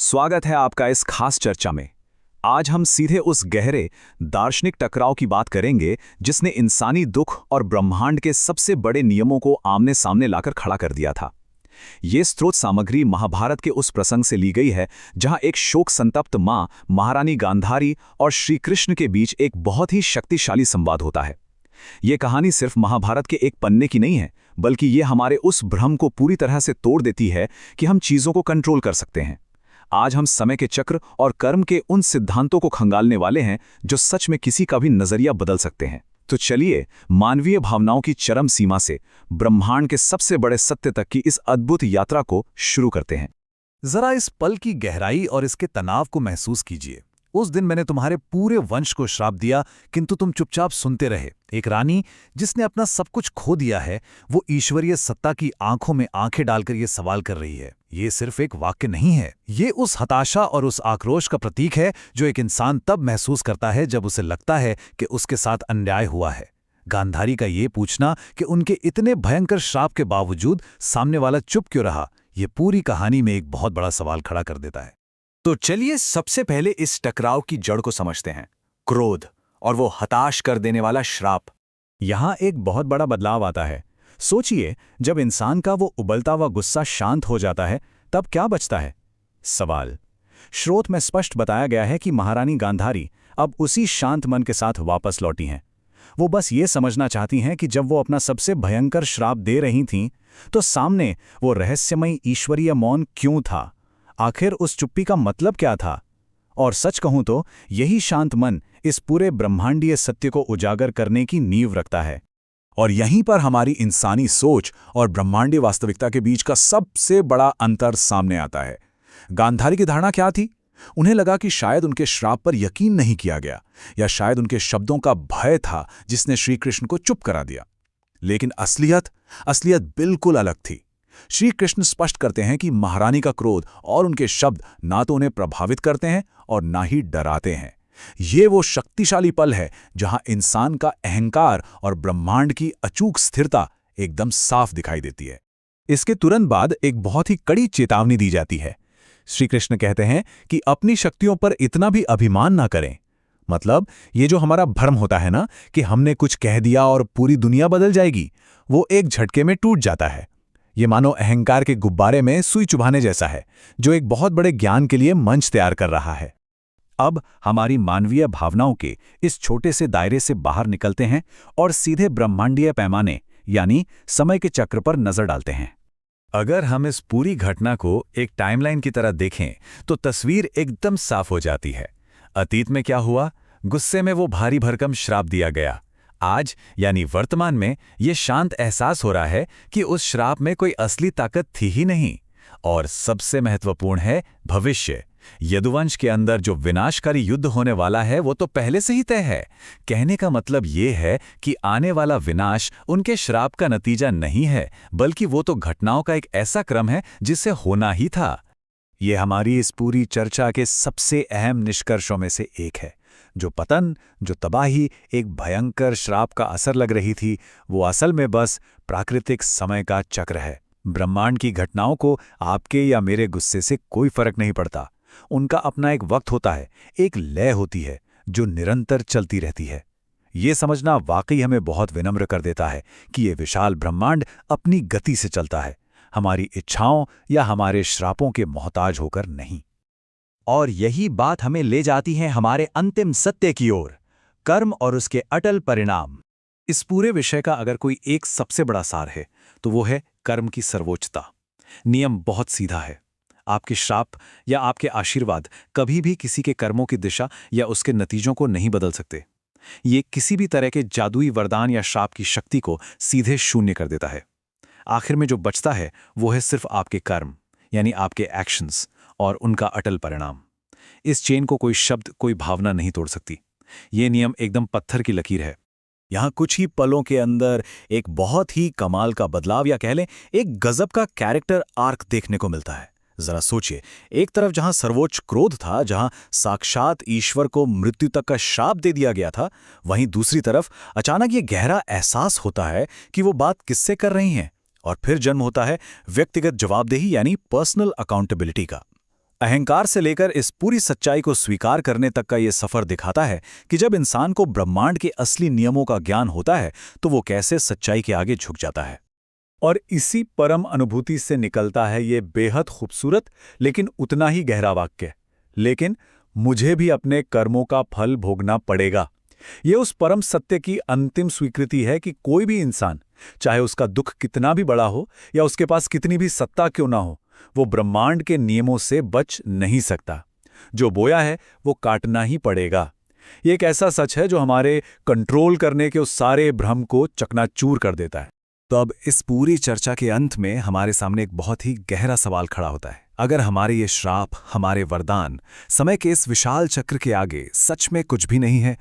स्वागत है आपका इस खास चर्चा में। आज हम सीधे उस गहरे दार्शनिक टकराव की बात करेंगे जिसने इंसानी दुख और ब्रह्मांड के सबसे बड़े नियमों को आमने सामने लाकर खड़ा कर दिया था। ये स्रोत सामग्री महाभारत के उस प्रसंग से ली गई है जहां एक शोक संतप्त मां महारानी गांधारी और श्री कृष्ण के बीच एक बहुत ही शक्तिशाली संवाद होता है। ये कहानी सिर्फ महाभारत के एक पन्ने की नहीं है, बल्कि ये हमारे उस भ्रम को पूरी तरह से तोड़ देती है कि हम चीजों को कंट्रोल कर सकते हैं। आज हम समय के चक्र और कर्म के उन सिद्धांतों को खंगालने वाले हैं जो सच में किसी का भी नजरिया बदल सकते हैं। तो चलिए मानवीय भावनाओं की चरम सीमा से ब्रह्मांड के सबसे बड़े सत्य तक की इस अद्भुत यात्रा को शुरू करते हैं। जरा इस पल की गहराई और इसके तनाव को महसूस कीजिए। उस दिन मैंने तुम्हारे पूरे वंश को श्राप दिया, किंतु तुम चुपचाप सुनते रहे। एक रानी जिसने अपना सब कुछ खो दिया है, वो ईश्वरीय सत्ता की आंखों में आंखें डालकर ये सवाल कर रही है। ये सिर्फ एक वाक्य नहीं है, ये उस हताशा और उस आक्रोश का प्रतीक है जो एक इंसान तब महसूस करता है जब उसे लगता है कि उसके साथ अन्याय हुआ है। गांधारी का ये पूछना कि उनके इतने भयंकर श्राप के बावजूद सामने वाला चुप क्यों रहा, ये पूरी कहानी में एक बहुत बड़ा सवाल खड़ा कर देता है। तो चलिए सबसे पहले इस टकराव की जड़ को समझते हैं, क्रोध और वो हताश कर देने वाला श्राप। यहां एक बहुत बड़ा बदलाव आता है। सोचिए, जब इंसान का वो उबलता हुआ गुस्सा शांत हो जाता है, तब क्या बचता है? सवाल। स्रोत में स्पष्ट बताया गया है कि महारानी गांधारी अब उसी शांत मन के साथ वापस लौटी हैं। वो बस ये समझना चाहती हैं कि जब वो अपना सबसे भयंकर श्राप दे रही थीं, तो सामने वो रहस्यमयी ईश्वरीय मौन क्यों था? आखिर उस चुप्पी का मतलब क्या था? और सच कहूं तो यही शांत मन इस पूरे ब्रह्मांडीय सत्य को उजागर करने की नींव रखता है। और यहीं पर हमारी इंसानी सोच और ब्रह्मांडीय वास्तविकता के बीच का सबसे बड़ा अंतर सामने आता है। गांधारी की धारणा क्या थी? उन्हें लगा कि शायद उनके श्राप पर यकीन नहीं किया गया, या शायद उनके शब्दों का भय था जिसने श्री कृष्ण को चुप करा दिया। लेकिन असलियत बिल्कुल अलग थी। श्री कृष्ण स्पष्ट करते हैं कि महारानी का क्रोध और उनके शब्द ना तो उन्हें प्रभावित करते हैं और ना ही डराते हैं। ये वो शक्तिशाली पल है जहां इंसान का अहंकार और ब्रह्मांड की अचूक स्थिरता एकदम साफ दिखाई देती है। इसके तुरंत बाद एक बहुत ही कड़ी चेतावनी दी जाती है। श्री कृष्ण कहते हैं कि अपनी शक्तियों पर इतना भी अभिमान ना करें। मतलब ये जो हमारा भ्रम होता है ना कि हमने कुछ कह दिया और पूरी दुनिया बदल जाएगी, वो एक झटके में टूट जाता है। ये मानो अहंकार के गुब्बारे में सुई चुभाने जैसा है, जो एक बहुत बड़े ज्ञान के लिए मंच तैयार कर रहा है। अब हमारी मानवीय भावनाओं के इस छोटे से दायरे से बाहर निकलते हैं और सीधे ब्रह्मांडीय पैमाने यानी समय के चक्र पर नजर डालते हैं। अगर हम इस पूरी घटना को एक टाइमलाइन की तरह देखें तो तस्वीर एकदम साफ हो जाती है। अतीत में क्या हुआ? गुस्से में वो भारी भरकम श्राप दिया गया। आज यानी वर्तमान में ये शांत एहसास हो रहा है कि उस श्राप में कोई असली ताकत थी ही नहीं। और सबसे महत्वपूर्ण है भविष्य। यदुवंश के अंदर जो विनाशकारी युद्ध होने वाला है वो तो पहले से ही तय है। कहने का मतलब ये है कि आने वाला विनाश उनके श्राप का नतीजा नहीं है, बल्कि वो तो घटनाओं का एक ऐसा क्रम है जिसे होना ही था। ये हमारी इस पूरी चर्चा के सबसे अहम निष्कर्षों में से एक है। जो पतन, जो तबाही एक भयंकर श्राप का असर लग रही थी, वो असल में बस प्राकृतिक समय का चक्र है। ब्रह्मांड की घटनाओं को आपके या मेरे गुस्से से कोई फर्क नहीं पड़ता। उनका अपना एक वक्त होता है, एक लय होती है जो निरंतर चलती रहती है। ये समझना वाकई हमें बहुत विनम्र कर देता है कि ये विशाल ब्रह्मांड अपनी गति से चलता है, हमारी इच्छाओं या हमारे श्रापों के मोहताज होकर नहीं। और यही बात हमें ले जाती है हमारे अंतिम सत्य की ओर, कर्म और उसके अटल परिणाम। इस पूरे विषय का अगर कोई एक सबसे बड़ा सार है तो वो है कर्म की सर्वोच्चता। नियम बहुत सीधा है। आपके श्राप या आपके आशीर्वाद कभी भी किसी के कर्मों की दिशा या उसके नतीजों को नहीं बदल सकते। ये किसी भी तरह के जादुई वरदान या श्राप की शक्ति को सीधे शून्य कर देता है। आखिर में जो बचता है वो है सिर्फ आपके कर्म, यानी आपके एक्शंस और उनका अटल परिणाम। इस चेन को कोई शब्द, कोई भावना नहीं तोड़ सकती। ये नियम एकदम पत्थर की लकीर है। यहाँ कुछ ही पलों के अंदर एक बहुत ही कमाल का बदलाव, या कह लें एक गजब का कैरेक्टर आर्क देखने को मिलता है। जरा सोचिए, एक तरफ जहां सर्वोच्च क्रोध था, जहां साक्षात ईश्वर को मृत्यु तक का श्राप दे दिया गया था, वहीं दूसरी तरफ अचानक ये गहरा एहसास होता है कि वो बात किससे कर रही हैं, और फिर जन्म होता है व्यक्तिगत जवाबदेही यानी पर्सनल अकाउंटेबिलिटी का। अहंकार से लेकर इस पूरी सच्चाई को स्वीकार करने तक का ये सफर दिखाता है कि जब इंसान को ब्रह्मांड के असली नियमों का ज्ञान होता है तो वो कैसे सच्चाई के आगे झुक जाता है। और इसी परम अनुभूति से निकलता है ये बेहद खूबसूरत लेकिन उतना ही गहरा वाक्य, लेकिन मुझे भी अपने कर्मों का फल भोगना पड़ेगा। ये उस परम सत्य की अंतिम स्वीकृति है कि कोई भी इंसान, चाहे उसका दुख कितना भी बड़ा हो या उसके पास कितनी भी सत्ता क्यों ना हो, वो ब्रह्मांड के नियमों से बच नहीं सकता। जो बोया है वो काटना ही पड़ेगा। ये एक ऐसा सच है जो हमारे कंट्रोल करने के उस सारे भ्रम को चकनाचूर कर देता है। तो अब इस पूरी चर्चा के अंत में हमारे सामने एक बहुत ही गहरा सवाल खड़ा होता है। अगर हमारे ये श्राप, हमारे वरदान समय के इस विशाल चक्र के आगे सच में कुछ भी नहीं है,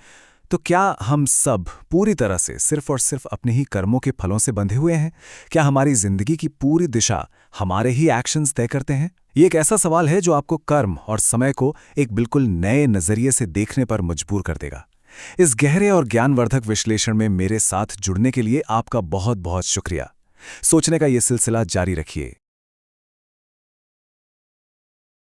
तो क्या हम सब पूरी तरह से सिर्फ और सिर्फ अपने ही कर्मों के फलों से बंधे हुए हैं? क्या हमारी जिंदगी की पूरी दिशा हमारे ही एक्शंस तय करते हैं? ये एक ऐसा सवाल है जो आपको कर्म और समय को एक बिल्कुल नए नजरिए से देखने पर मजबूर कर देगा। इस गहरे और ज्ञानवर्धक विश्लेषण में मेरे साथ जुड़ने के लिए आपका बहुत बहुत शुक्रिया। सोचने का ये सिलसिला जारी रखिए।